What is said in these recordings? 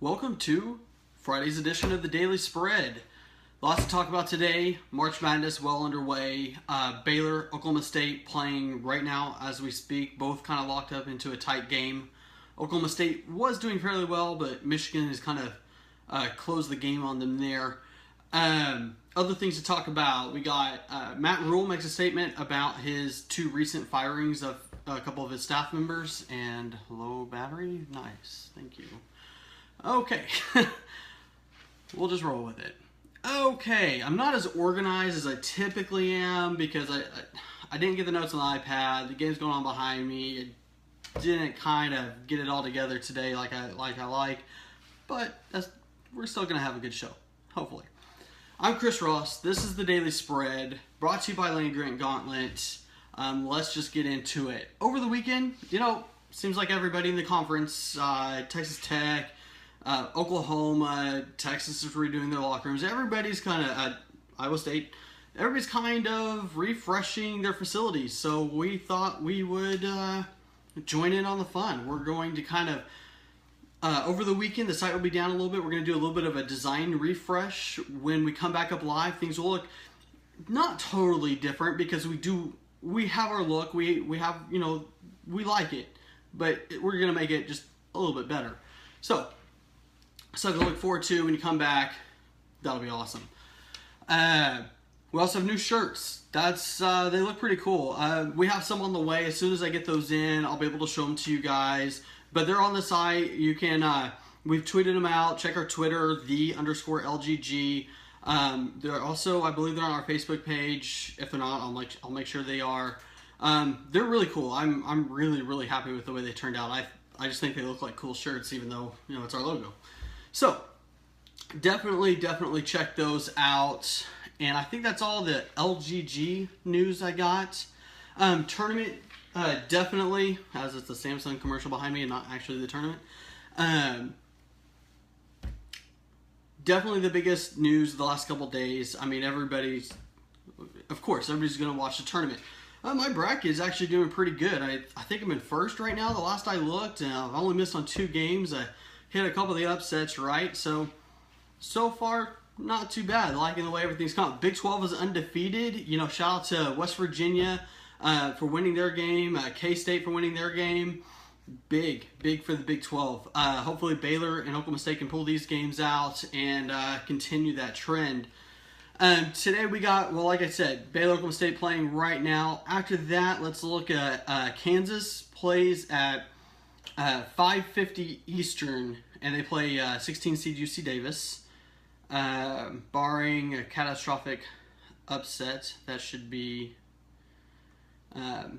Welcome to Friday's edition of the Daily Spread. Lots to talk about today. March Madness well underway. Baylor, Oklahoma State playing right now as we speak. Both kind of locked up into a tight game. Oklahoma State was doing fairly well, but Michigan has kind of closed the game on them there. Other things to talk about. We got Matt Rhule makes a statement about his two recent firings of a couple of his staff members. And low battery? Nice. Thank you. Okay. We'll just roll with it. Okay. I'm not as organized as I typically am because I didn't get the notes on the iPad. The game's going on behind me. I didn't kind of get it all together today like I like. But we're still going to have a good show. Hopefully. I'm Chris Ross. This is the Daily Spread, brought to you by Land Grant Gauntlet. Let's just get into it. Over the weekend, seems like everybody in the conference, Texas Tech, Oklahoma, Texas is redoing their locker rooms. Everybody's kind of, Iowa State, everybody's kind of refreshing their facilities. So we thought we would join in on the fun. We're going to kind of, over the weekend, the site will be down a little bit. We're going to do a little bit of a design refresh. When we come back up live, things will look not totally different because we have our look. We have, we like it, but we're going to make it just a little bit better. So to look forward to when you come back. That'll be awesome. We also have new shirts. They look pretty cool. We have some on the way. As soon as I get those in, I'll be able to show them to you guys. But they're on the site. You can, we've tweeted them out. Check our Twitter, _LGG. They're also, I believe they're on our Facebook page. If they're not, I'll make sure they are. They're really cool. I'm really, really happy with the way they turned out. I just think they look like cool shirts, even though, it's our logo. So, definitely check those out. And I think that's all the LGG news I got. Tournament, definitely, as it's a Samsung commercial behind me and not actually the tournament. Definitely the biggest news of the last couple days. I mean, everybody's going to watch the tournament. My bracket is actually doing pretty good. I think I'm in first right now. The last I looked, and I've only missed on 2 games. I hit a couple of the upsets right. So far, not too bad. Liking the way everything's gone. Big 12 is undefeated. Shout out to West Virginia for winning their game. K-State for winning their game. Big for the Big 12. Hopefully Baylor and Oklahoma State can pull these games out and continue that trend. Today we got, like I said, Baylor, Oklahoma State playing right now. After that, let's look at Kansas plays at 5:50 Eastern, and they play 16 seed UC Davis. Barring a catastrophic upset, that should be that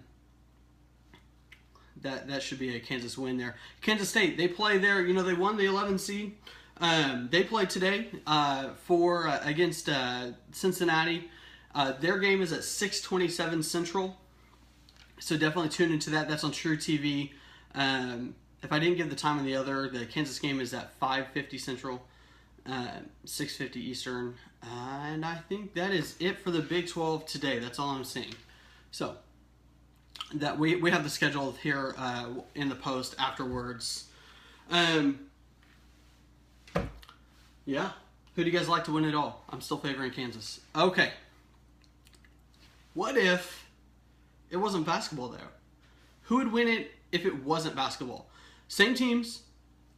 should be a Kansas win there. Kansas State, they play there. They won the 11 seed. They play today against Cincinnati. Their game is at 6:27 Central. So definitely tune into that. That's on True TV. If I didn't give the time on the Kansas game is at 5:50 Central, 6:50 Eastern. And I think that is it for the Big 12 today. That's all I'm saying. So that we have the schedule here in the post afterwards. Yeah. Who do you guys like to win it all? I'm still favoring Kansas. Okay. What if it wasn't basketball though? Who would win it if it wasn't basketball? Same teams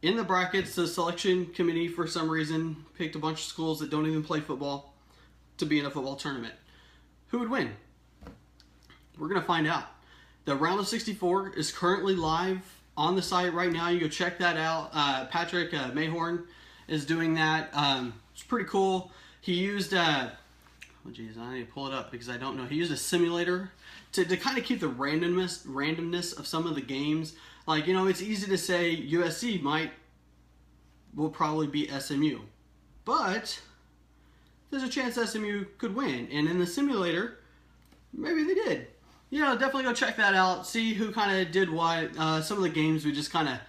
in the brackets. The selection committee, for some reason, picked a bunch of schools that don't even play football to be in a football tournament. Who would win? We're going to find out. The round of 64 is currently live on the site right now. You go check that out. Patrick Mayhorn is doing that. It's pretty cool. He used, I need to pull it up because I don't know. He used a simulator to kind of keep the randomness of some of the games. It's easy to say USC will probably beat SMU. But there's a chance SMU could win. And in the simulator, maybe they did. Definitely go check that out. See who kind of did what. Some of the games we just kind of,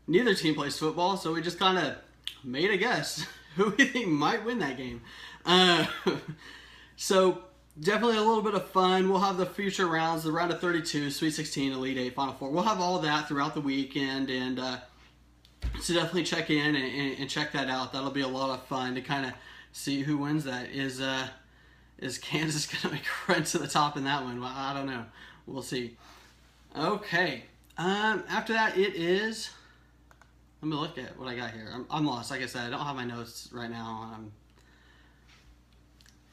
neither team plays football, so we just kind of made a guess who we think might win that game. So definitely a little bit of fun. We'll have the future rounds, the round of 32, Sweet 16, Elite 8, Final Four. We'll have all of that throughout the weekend, and So definitely check in and check that out. That'll be a lot of fun to kind of see who wins that. Is Kansas going to make a run to the top in that one? Well, I don't know. We'll see. Okay. After that, it is... Let me look at what I got here. I'm lost. Like I said, I don't have my notes right now.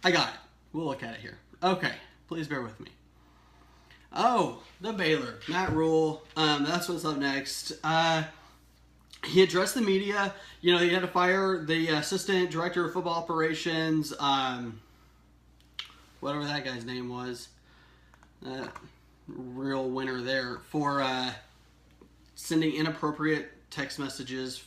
I got it. We'll look at it here. Okay. Please bear with me. Oh, the Baylor. Matt Rhule. That's what's up next. He addressed the media. You know, he had to fire the assistant director of football operations, whatever that guy's name was. Real winner there for sending inappropriate text messages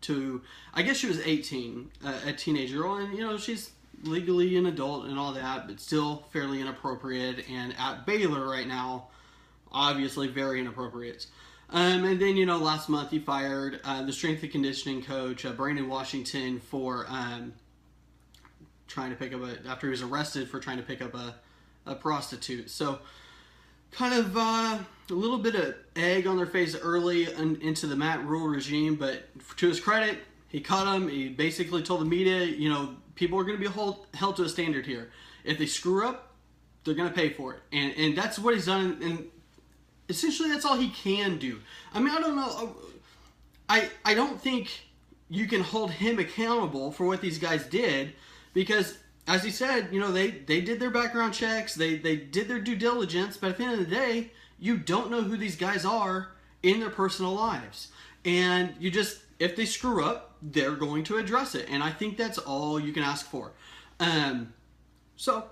to, I guess she was 18, a teenager, and you know, she's legally an adult and all that, but still fairly inappropriate, and at Baylor right now, obviously very inappropriate. And then, you know, last month he fired the strength and conditioning coach, Brandon Washington, for trying to pick up after he was arrested for trying to pick up a prostitute. So, kind of a little bit of egg on their face early into the Matt Rhule regime, but to his credit, he caught him. He basically told the media, you know, people are going to be held to a standard here. If they screw up, they're going to pay for it. And that's what he's done, and essentially that's all he can do. I mean, I don't know. I don't think you can hold him accountable for what these guys did, because as he said, you know, they did their background checks, they did their due diligence, but at the end of the day, you don't know who these guys are in their personal lives. And you just, if they screw up, they're going to address it. And I think that's all you can ask for. So,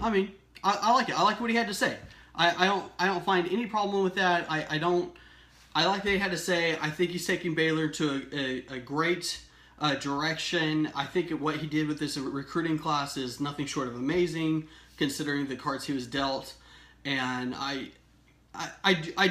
I mean, I like it. I like what he had to say. I don't find any problem with that. I like that he had to say. I think he's taking Baylor to a great direction. I think what he did with this recruiting class is nothing short of amazing, considering the cards he was dealt. And I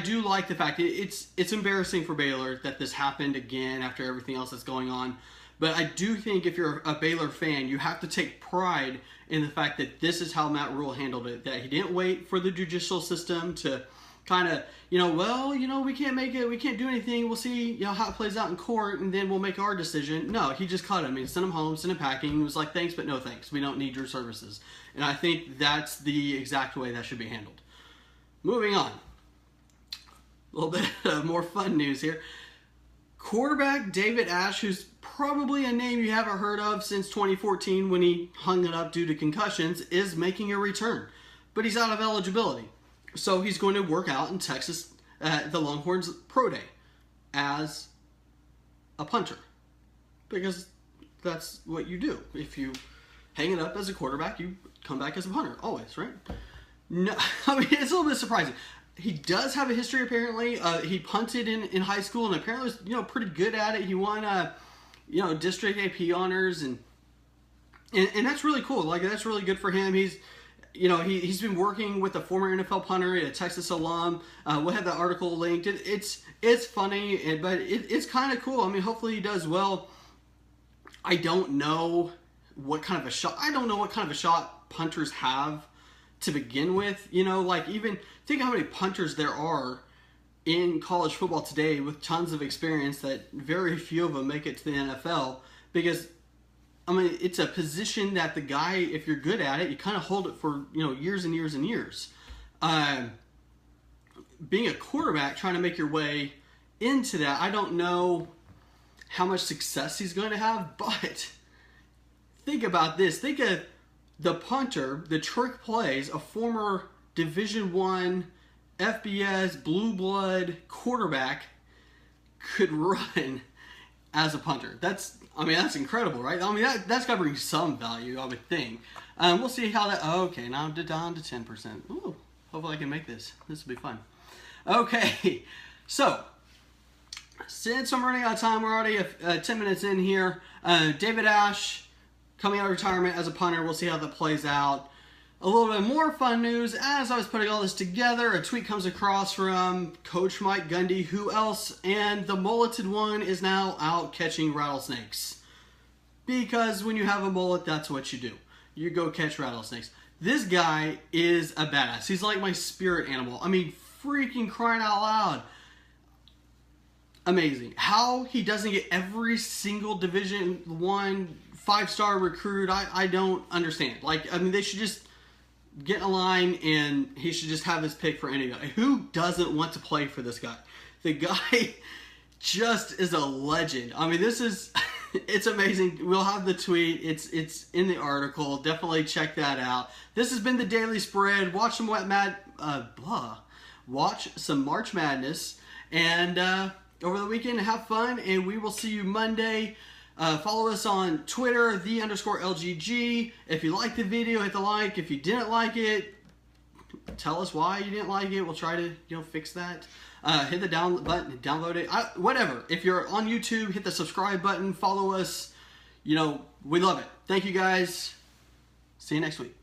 do like the fact it's embarrassing for Baylor that this happened again after everything else that's going on. But I do think if you're a Baylor fan, you have to take pride in the fact that this is how Matt Rhule handled it. That he didn't wait for the judicial system to kind of, you know, well, you know, we can't make it, we can't do anything, we'll see, you know, how it plays out in court, and then we'll make our decision. No, he just cut him. He sent him home, sent him packing, and was like, thanks, but no thanks. We don't need your services. And I think that's the exact way that should be handled. Moving on. A little bit of more fun news here. Quarterback David Ash, who's probably a name you haven't heard of since 2014 when he hung it up due to concussions, is making a return. But he's out of eligibility. So he's going to work out in Texas at the Longhorns Pro Day as a punter. Because that's what you do. If you hang it up as a quarterback, you come back as a punter. Always, right? No, I mean, it's a little bit surprising. He does have a history, apparently. He punted in high school and apparently was, you know, pretty good at it. He won, you know, district AP honors, and that's really cool. Like, that's really good for him. He's, you know, he's been working with a former NFL punter, a Texas alum. We'll have that article linked. It's funny, but it's kind of cool. I mean, hopefully he does well. I don't know what kind of a shot punters have to begin with. You know, like, even think how many punters there are in college football today with tons of experience that very few of them make it to the NFL, because I mean, it's a position that the guy, if you're good at it, you kind of hold it for, you know, years and years and years. Being a quarterback, trying to make your way into that, I don't know how much success he's going to have, but think about this. Think of the punter, the trick plays, a former Division I FBS blue blood quarterback could run as a punter. That's incredible, right? I mean, that's got to bring some value, I would think. We'll see how that... Oh, okay, now I'm down to 10%. Ooh, hopefully I can make this. This will be fun. Okay, so since I'm running out of time, we're already 10 minutes in here. David Ash coming out of retirement as a punter. We'll see how that plays out. A little bit more fun news. As I was putting all this together, a tweet comes across from Coach Mike Gundy. Who else? And the mulleted one is now out catching rattlesnakes. Because when you have a mullet, that's what you do. You go catch rattlesnakes. This guy is a badass. He's like my spirit animal. I mean, freaking crying out loud. amazing. How he doesn't get every single Division I 5-star recruit, I don't understand. Like, I mean, they should just get in a line and he should just have his pick for any guy. Who doesn't want to play for this guy? The guy just is a legend. I mean, this is, it's amazing. We'll have the tweet. It's in the article. Definitely check that out. This has been the Daily Spread. Watch some watch some March Madness, and over the weekend, have fun, and we will see you Monday. Follow us on Twitter, _LGG. If you liked the video, hit the like. If you didn't like it, tell us why you didn't like it. We'll try to fix that. Hit the down button, download it. Whatever. If you're on YouTube, hit the subscribe button. Follow us. We love it. Thank you guys. See you next week.